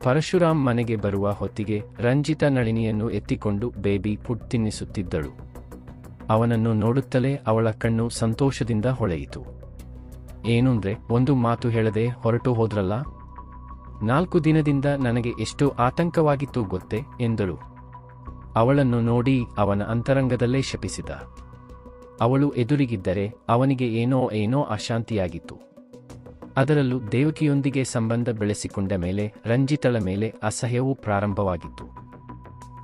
ಪರಶುರಾಮ್ ಮನೆಗೆ ಬರುವ ಹೊತ್ತಿಗೆ ರಂಜಿತಾ ನಳಿನಿಯನ್ನು ಎತ್ತಿಕೊಂಡು ಬೇಬಿ ಫುಡ್ ತಿನ್ನಿಸುತ್ತಿದ್ದಳು. ಅವನನ್ನು ನೋಡುತ್ತಲೇ ಅವಳ ಕಣ್ಣು ಸಂತೋಷದಿಂದ ಹೊಳೆಯಿತು. ಏನೂಂದ್ರೆ ಒಂದು ಮಾತು ಹೇಳದೆ ಹೊರಟು ಹೋದ್ರಲ್ಲ, 4 ದಿನದಿಂದ ನನಗೆ ಎಷ್ಟು ಆತಂಕವಾಗಿತ್ತು ಗೊತ್ತೇ ಎಂದಳು. ಅವಳನ್ನು ನೋಡಿ ಅವನ ಅಂತರಂಗದಲ್ಲೇ ಶಪಿಸಿದ. ಅವಳು ಎದುರಿಗಿದ್ದರೆ ಅವನಿಗೆ ಏನೋ ಅಶಾಂತಿಯಾಗಿತ್ತು. ಅದರಲ್ಲೂ ದೇವಕಿಯೊಂದಿಗೆ ಸಂಬಂಧ ಬೆಳೆಸಿಕೊಂಡ ಮೇಲೆ ರಂಜಿತಳ ಮೇಲೆ ಅಸಹ್ಯವೂ ಪ್ರಾರಂಭವಾಗಿತ್ತು.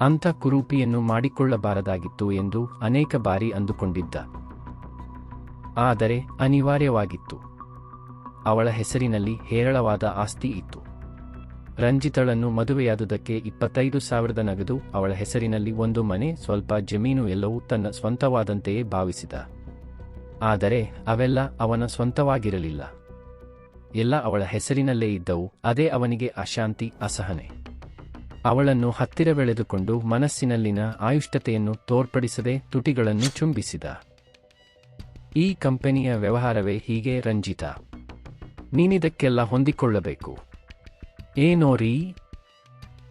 ಅಂಥ ಕುರೂಪಿಯನ್ನು ಮಾಡಿಕೊಳ್ಳಬಾರದಾಗಿತ್ತು ಎಂದು ಅನೇಕ ಬಾರಿ ಅಂದುಕೊಂಡಿದ್ದ. ಆದರೆ ಅನಿವಾರ್ಯವಾಗಿತ್ತು. ಅವಳ ಹೆಸರಿನಲ್ಲಿ ಹೇರಳವಾದ ಆಸ್ತಿ ಇತ್ತು. ರಂಜಿತಳನ್ನು ಮದುವೆಯಾದುದಕ್ಕೆ 25,000 ನಗದು, ಅವಳ ಹೆಸರಿನಲ್ಲಿ ಒಂದು ಮನೆ, ಸ್ವಲ್ಪ ಜಮೀನು ಎಲ್ಲವೂ ತನ್ನ ಸ್ವಂತವಾದಂತೆಯೇ ಭಾವಿಸಿದ. ಆದರೆ ಅವೆಲ್ಲ ಅವನ ಸ್ವಂತವಾಗಿರಲಿಲ್ಲ. ಎಲ್ಲ ಅವಳ ಹೆಸರಿನಲ್ಲೇ ಇದ್ದವು. ಅದೇ ಅವನಿಗೆ ಅಶಾಂತಿ, ಅಸಹನೆ. ಅವಳನ್ನು ಹತ್ತಿರವೆಳೆದುಕೊಂಡು ಮನಸ್ಸಿನಲ್ಲಿನ ಆಯುಷ್ಠತೆಯನ್ನು ತೋರ್ಪಡಿಸದೆ ತುಟಿಗಳನ್ನು ಚುಂಬಿಸಿದ. ಈ ಕಂಪನಿಯ ವ್ಯವಹಾರವೇ ಹೀಗೆ ರಂಜಿತಾ. ನೀನಿದಕ್ಕೆಲ್ಲ ಹೊಂದಿಕೊಳ್ಳಬೇಕು. ಏನೋ ರೀ,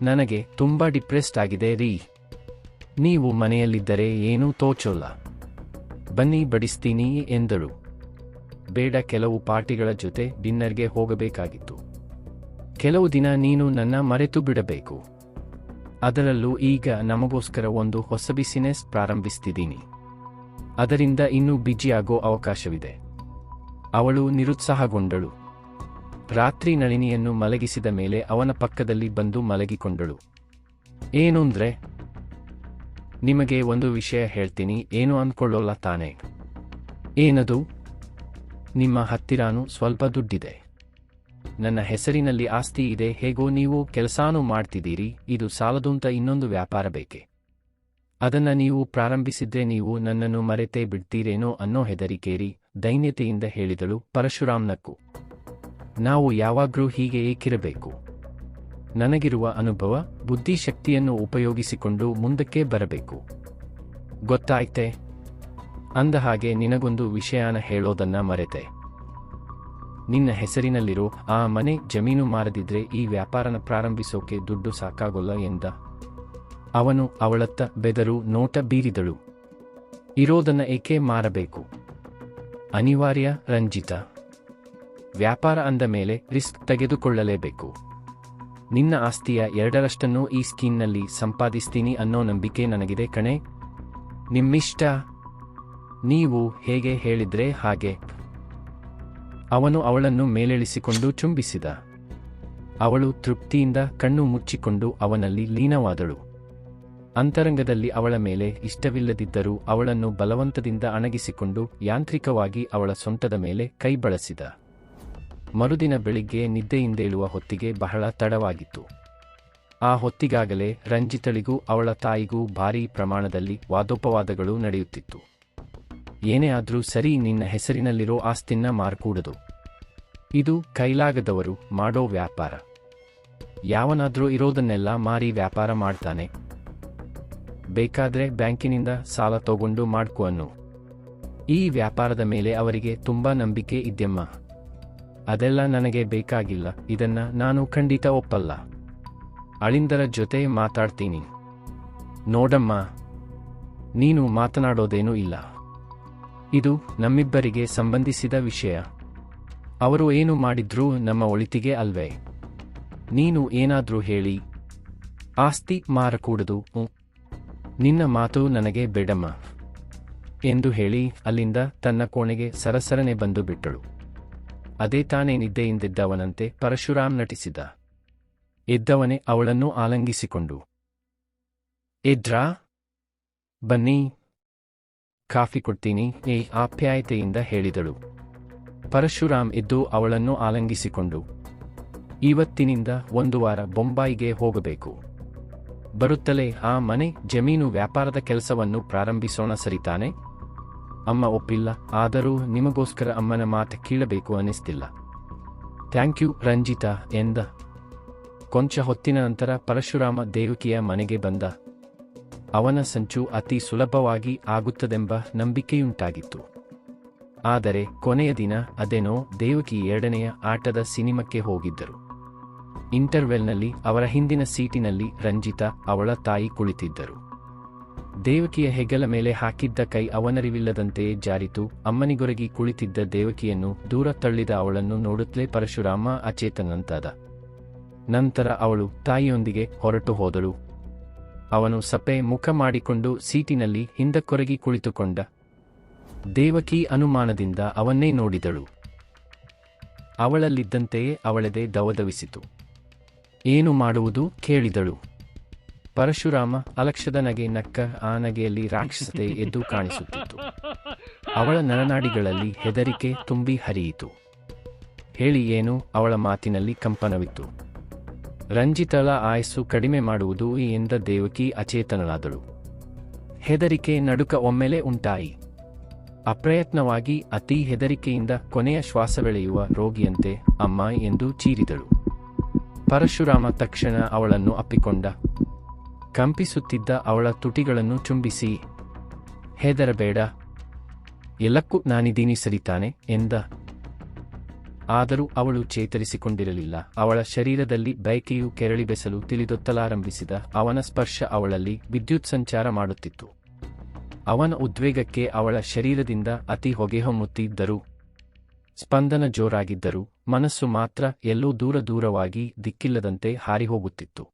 ನನಗೆ ತುಂಬಾ ಡಿಪ್ರೆಸ್ಡ್ ಆಗಿದೆ ರೀ. ನೀವು ಮನೆಯಲ್ಲಿದ್ದರೆ ಏನೂ ತೋಚೋಲ್ಲ. ಬನ್ನಿ ಬಡಿಸ್ತೀನಿ ಎಂದಳು. ಬೇಡ, ಕೆಲವು ಪಾರ್ಟಿಗಳ ಜೊತೆ ಡಿನ್ನರ್ಗೆ ಹೋಗಬೇಕಾಗಿತ್ತು. ಕೆಲವು ದಿನ ನೀನು ನನ್ನ ಮರೆತು ಬಿಡಬೇಕು. ಅದರಲ್ಲೂ ಈಗ ನಮಗೋಸ್ಕರ ಒಂದು ಹೊಸ ಬಿಸಿನೆಸ್ ಪ್ರಾರಂಭಿಸ್ತಿದ್ದೀನಿ. ಅದರಿಂದ ಇನ್ನೂ ಬಿಜಿಯಾಗೋ ಅವಕಾಶವಿದೆ. ಅವಳು ನಿರುತ್ಸಾಹಗೊಂಡಳು. ರಾತ್ರಿ ನಳಿನಿಯನ್ನು ಮಲಗಿಸಿದ ಮೇಲೆ ಅವನ ಪಕ್ಕದಲ್ಲಿ ಬಂದು ಮಲಗಿಕೊಂಡಳು. ಏನೂಂದ್ರೆ, ನಿಮಗೆ ಒಂದು ವಿಷಯ ಹೇಳ್ತೀನಿ, ಏನು ಅಂದ್ಕೊಳ್ಳೋಲ್ಲ ತಾನೇ? ಏನದು? ನಿಮ್ಮ ಹತ್ತಿರಾನೂ ಸ್ವಲ್ಪ ದುಡ್ಡಿದೆ. ನನ್ನ ಹೆಸರಿನಲ್ಲಿ ಆಸ್ತಿ ಇದೆ. ಹೇಗೋ ನೀವು ಕೆಲಸಾನೂ ಮಾಡ್ತಿದ್ದೀರಿ. ಇದು ಸಾಲದೂಂತ ಇನ್ನೊಂದು ವ್ಯಾಪಾರ ಬೇಕೆ? ಅದನ್ನ ನೀವು ಪ್ರಾರಂಭಿಸಿದ್ರೆ ನೀವು ನನ್ನನ್ನು ಮರೆತೇ ಬಿಡ್ತೀರೇನೋ ಅನ್ನೋ ಹೆದರಿಕೇರಿ ದೈನ್ಯತೆಯಿಂದ ಹೇಳಿದಳು. ಪರಶುರಾಮ್ನಕ್ಕು. ನಾವು ಯಾವಾಗ್ಲೂ ಹೀಗೆ ಏಕಿರಬೇಕು. ನನಗಿರುವ ಅನುಭವ, ಬುದ್ಧಿಶಕ್ತಿಯನ್ನು ಉಪಯೋಗಿಸಿಕೊಂಡು ಮುಂದಕ್ಕೆ ಬರಬೇಕು. ಗೊತ್ತಾಯ್ತೆ? ಅಂದಹಾಗೆ ನಿನಗೊಂದು ವಿಷಯನ ಹೇಳೋದನ್ನ ಮರೆತೆ. ನಿನ್ನ ಹೆಸರಿನಲ್ಲಿರೋ ಆ ಮನೆ ಜಮೀನು ಮಾರದಿದ್ರೆ ಈ ವ್ಯಾಪಾರನ ಪ್ರಾರಂಭಿಸೋಕೆ ದುಡ್ಡು ಸಾಕಾಗೋಲ್ಲ ಎಂದ. ಅವನು ಅವಳತ್ತ ಬೆದರು ನೋಟ ಬೀರಿದಳು. ಇರೋದನ್ನ ಏಕೆ ಮಾರಬೇಕು? ಅನಿವಾರ್ಯ ರಂಜಿತಾ. ವ್ಯಾಪಾರ ಅಂದ ಮೇಲೆ ರಿಸ್ಕ್ ತೆಗೆದುಕೊಳ್ಳಲೇಬೇಕು. ನಿನ್ನ ಆಸ್ತಿಯ 2% ಈ ಸ್ಕೀಮ್ನಲ್ಲಿ ಸಂಪಾದಿಸ್ತೀನಿ ಅನ್ನೋ ನಂಬಿಕೆ ನನಗಿದೆ ಕಣೆ. ನಿಮ್ಮಿಷ್ಟ. ನೀವು ಹೇಗೆ ಹೇಳಿದ್ರೆ ಹಾಗೆ. ಅವನು ಅವಳನ್ನು ಮೇಲೆಳಿಸಿಕೊಂಡು ಚುಂಬಿಸಿದ. ಅವಳು ತೃಪ್ತಿಯಿಂದ ಕಣ್ಣು ಮುಚ್ಚಿಕೊಂಡು ಅವನಲ್ಲಿ ಲೀನವಾದಳು. ಅಂತರಂಗದಲ್ಲಿ ಅವಳ ಮೇಲೆ ಇಷ್ಟವಿಲ್ಲದಿದ್ದರೂ ಅವಳನ್ನು ಬಲವಂತದಿಂದ ಅಣಗಿಸಿಕೊಂಡು ಯಾಂತ್ರಿಕವಾಗಿ ಅವಳ ಸೊಂಟದ ಮೇಲೆ ಕೈ ಬಳಸಿದ. ಮರುದಿನ ಬೆಳಿಗ್ಗೆ ನಿದ್ದೆಯಿಂದೇಳುವ ಹೊತ್ತಿಗೆ ಬಹಳ ತಡವಾಗಿತ್ತು. ಆ ಹೊತ್ತಿಗಾಗಲೇ ರಂಜಿತಳಿಗೂ ಅವಳ ತಾಯಿಗೂ ಭಾರೀ ಪ್ರಮಾಣದಲ್ಲಿ ವಾದೋಪವಾದಗಳು ನಡೆಯುತ್ತಿತ್ತು. ಏನೇ ಆದ್ರೂ ಸರಿ, ನಿನ್ನ ಹೆಸರಿನಲ್ಲಿರೋ ಆಸ್ತಿನ್ನ ಮಾರ್ಕೂಡದು. ಇದು ಕೈಲಾಗದವರು ಮಾಡೋ ವ್ಯಾಪಾರ. ಯಾವನಾದ್ರೂ ಇರೋದನ್ನೆಲ್ಲ ಮಾರಿ ವ್ಯಾಪಾರ ಮಾಡ್ತಾನೆ. ಬೇಕಾದ್ರೆ ಬ್ಯಾಂಕಿನಿಂದ ಸಾಲ ತಗೊಂಡು ಮಾಡ್ಕೊ ಅನ್ನು. ಈ ವ್ಯಾಪಾರದ ಮೇಲೆ ಅವರಿಗೆ ತುಂಬಾ ನಂಬಿಕೆ ಇದ್ಯಮ್ಮ. ಅದೆಲ್ಲ ನನಗೆ ಬೇಕಾಗಿಲ್ಲ. ಇದನ್ನ ನಾನು ಖಂಡಿತ ಒಪ್ಪಲ್ಲ. ಅಳಿಂದರ ಜೊತೆ ಮಾತಾಡ್ತೀನಿ. ನೋಡಮ್ಮ, ನೀನು ಮಾತನಾಡೋದೇನೂ ಇಲ್ಲ. ಇದು ನಮ್ಮಿಬ್ಬರಿಗೆ ಸಂಬಂಧಿಸಿದ ವಿಷಯ. ಅವರು ಏನು ಮಾಡಿದ್ರೂ ನಮ್ಮ ಒಳಿತಿಗೆ ಅಲ್ವೇ? ನೀನು ಏನಾದ್ರೂ ಹೇಳಿ ಆಸ್ತಿ ಮಾರಕೂಡದು. ನಿನ್ನ ಮಾತು ನನಗೆ ಬೇಡಮ್ಮ ಎಂದು ಹೇಳಿ ಅಲ್ಲಿಂದ ತನ್ನ ಕೋಣೆಗೆ ಸರಸರನೆ ಬಂದು ಬಿಟ್ಟಳು. ಅದೇ ತಾನೇ ನಿದ್ದೆಯಿಂದಿದ್ದವನಂತೆ ಪರಶುರಾಮ್ ನಟಿಸಿದ. ಎದ್ದವನೇ ಅವಳನ್ನು ಆಲಂಗಿಸಿಕೊಂಡು, ಎದ್ರಾ? ಬನ್ನಿ, ಕಾಫಿ ಕೊಡ್ತೀನಿ ಆಪ್ಯಾಯತೆಯಿಂದ ಹೇಳಿದಳು. ಪರಶುರಾಮ್ ಎದ್ದು ಅವಳನ್ನು ಆಲಂಗಿಸಿಕೊಂಡು, ಇವತ್ತಿನಿಂದ 1 ವಾರ ಬೊಂಬಾಯಿಗೆ ಹೋಗಬೇಕು. ಬರುತ್ತಲೇ ಆ ಮನೆ ಜಮೀನು ವ್ಯಾಪಾರದ ಕೆಲಸವನ್ನು ಪ್ರಾರಂಭಿಸೋಣ, ಸರಿತಾನೆ? ಅಮ್ಮ ಒಪ್ಪಿಲ್ಲ. ಆದರೂ ನಿಮಗೋಸ್ಕರ ಅಮ್ಮನ ಮಾತು ಕೀಳಬೇಕು ಅನ್ನಿಸ್ತಿಲ್ಲ. ಥ್ಯಾಂಕ್ ಯು ರಂಜಿತಾ ಎಂದ. ಕೊಂಚ ಹೊತ್ತಿನ ನಂತರ ಪರಶುರಾಮ ದೇವಕಿಯ ಮನೆಗೆ ಬಂದ. ಅವನ ಸಂಚು ಅತಿ ಸುಲಭವಾಗಿ ಆಗುತ್ತದೆಂಬ ನಂಬಿಕೆಯುಂಟಾಗಿತ್ತು. ಆದರೆ ಕೊನೆಯ ದಿನ ಅದೇನೋ ದೇವಕಿ 2ನೆಯ ಆಟದ ಸಿನಿಮಕ್ಕೆ ಹೋಗಿದ್ದರು. ಇಂಟರ್ವೆಲ್ನಲ್ಲಿ ಅವರ ಹಿಂದಿನ ಸೀಟಿನಲ್ಲಿ ರಂಜಿತಾ ಅವಳ ತಾಯಿ ಕುಳಿತಿದ್ದರು. ದೇವಕಿಯ ಹೆಗಲ ಮೇಲೆ ಹಾಕಿದ್ದ ಕೈ ಅವನರಿವಿಲ್ಲದಂತೆಯೇ ಜಾರಿತು. ಅಮ್ಮನಿಗೊರಗಿ ಕುಳಿತಿದ್ದ ದೇವಕಿಯನ್ನು ದೂರ ತಳ್ಳಿದ ಅವಳನ್ನು ನೋಡುತ್ತಲೇ ಪರಶುರಾಮ ಅಚೇತನಂತಾದ. ನಂತರ ಅವಳು ತಾಯಿಯೊಂದಿಗೆ ಹೊರಟು ಹೋದಳು. ಅವನು ಸಪ್ಪೆ ಮುಖ ಮಾಡಿಕೊಂಡು ಸೀಟಿನಲ್ಲಿ ಹಿಂದಕ್ಕೊರಗಿ ಕುಳಿತುಕೊಂಡ. ದೇವಕಿ ಅನುಮಾನದಿಂದ ಅವನ್ನೇ ನೋಡಿದಳು. ಅವಳಲ್ಲಿದ್ದಂತೆಯೇ ಅವಳೆದೆ ದವದವಿಸಿತು. ಏನು ಮಾಡುವುದು ಕೇಳಿದಳು. ಪರಶುರಾಮ ಅಲಕ್ಷ್ಯದ ನಗೆ ನಕ್ಕ. ಆ ನಗೆಯಲ್ಲಿ ರಾಕ್ಷಸತೆ ಎದ್ದು ಕಾಣಿಸುತ್ತಿತ್ತು. ಅವಳ ನರನಾಡಿಗಳಲ್ಲಿ ಹೆದರಿಕೆ ತುಂಬಿ ಹರಿಯಿತು. ಹೇಳಿ ಏನು? ಅವಳ ಮಾತಿನಲ್ಲಿ ಕಂಪನವಿತ್ತು. ರಂಜಿತಳ ಆಯಸ್ಸು ಕಡಿಮೆ ಮಾಡುವುದು ಎಂದ ದೇವಕಿ ಅಚೇತನಳಾದಳು. ಹೆದರಿಕೆ ನಡುಕ ಒಮ್ಮೆಲೆ ಉಂಟಾಯಿ. ಅಪ್ರಯತ್ನವಾಗಿ ಅತಿ ಹೆದರಿಕೆಯಿಂದ ಕೊನೆಯ ಶ್ವಾಸವೆಳೆಯುವ ರೋಗಿಯಂತೆ ಅಮ್ಮ ಎಂದು ಚೀರಿದಳು. ಪರಶುರಾಮ ತಕ್ಷಣ ಅವಳನ್ನು ಅಪ್ಪಿಕೊಂಡ. ಕಂಪಿಸುತ್ತಿದ್ದ ಅವಳ ತುಟಿಗಳನ್ನು ಚುಂಬಿಸಿ, ಹೆದರಬೇಡ, ಎಲ್ಲಕ್ಕೂ ನಾನಿದ್ದೀನಿ ಸರಿತಾನೆ ಎಂದ. ಆದರೂ ಅವಳು ಚೇತರಿಸಿಕೊಂಡಿರಲಿಲ್ಲ. ಅವಳ ಶರೀರದಲ್ಲಿ ಬಯಕೆಯು ಕೆರಳಿಬೆಸಲು ತಿಳಿದೊತ್ತಲಾರಂಭಿಸಿದ. ಅವನ ಸ್ಪರ್ಶ ಅವಳಲ್ಲಿ ವಿದ್ಯುತ್ ಸಂಚಾರ ಮಾಡುತ್ತಿತ್ತು. ಅವನ ಉದ್ವೇಗಕ್ಕೆ ಅವಳ ಶರೀರದಿಂದ ಅತಿ ಹೊಗೆಹೊಮ್ಮುತ್ತಿದ್ದರು. ಸ್ಪಂದನ ಜೋರಾಗಿದ್ದರೂ ಮನಸ್ಸು ಮಾತ್ರ ಎಲ್ಲೋ ದೂರ ದೂರವಾಗಿ ದಿಕ್ಕಿಲ್ಲದಂತೆ ಹಾರಿಹೋಗುತ್ತಿತ್ತು.